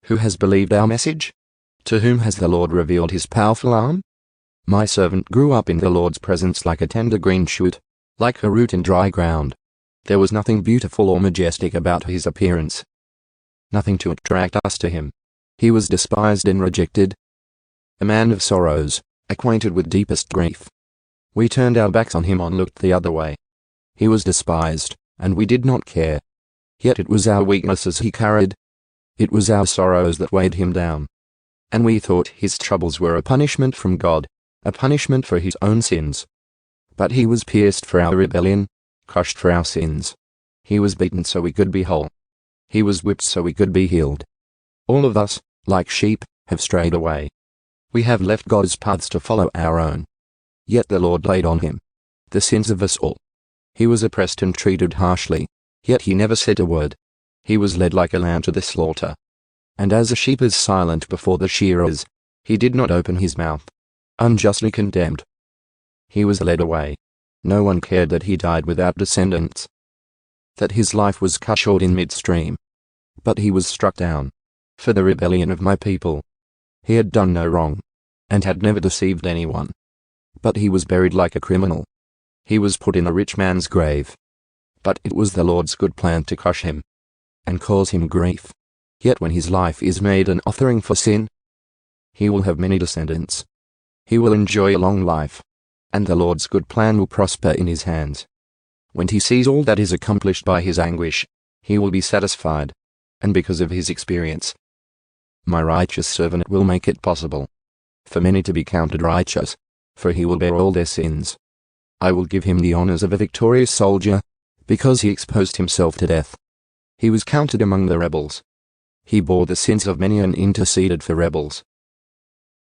Who has believed our message? To whom has the Lord revealed his powerful arm? My servant grew up in the Lord's presence like a tender green shoot, like a root in dry ground. There was nothing beautiful or majestic about his appearance, nothing to attract us to him. He was despised and rejected, a man of sorrows, acquainted with deepest grief. We turned our backs on him and looked the other way. He was despised, and we did not care. Yet it was our weaknesses he carried. It was our sorrows that weighed him down. And we thought his troubles were a punishment from God, a punishment for his own sins. But he was pierced for our rebellion, crushed for our sins. He was beaten so we could be whole. He was whipped so we could be healed. All of us, like sheep, have strayed away. We have left God's paths to follow our own. Yet the Lord laid on him the sins of us all. He was oppressed and treated harshly, yet he never said a word. He was led like a lamb to the slaughter. And as a sheep is silent before the shearers, he did not open his mouth. Unjustly condemned, he was led away. No one cared that he died without descendants, that his life was cut short in midstream. But he was struck down for the rebellion of my people. He had done no wrong, and had never deceived anyone. But he was buried like a criminal. He was put in a rich man's grave. But it was the Lord's good plan to crush him and cause him grief. Yet when his life is made an offering for sin, he will have many descendants. He will enjoy a long life, and the Lord's good plan will prosper in his hands. When he sees all that is accomplished by his anguish, he will be satisfied, and because of his experience, my righteous servant will make it possible for many to be counted righteous, for he will bear all their sins. I will give him the honors of a victorious soldier, because he exposed himself to death. He was counted among the rebels. He bore the sins of many and interceded for rebels.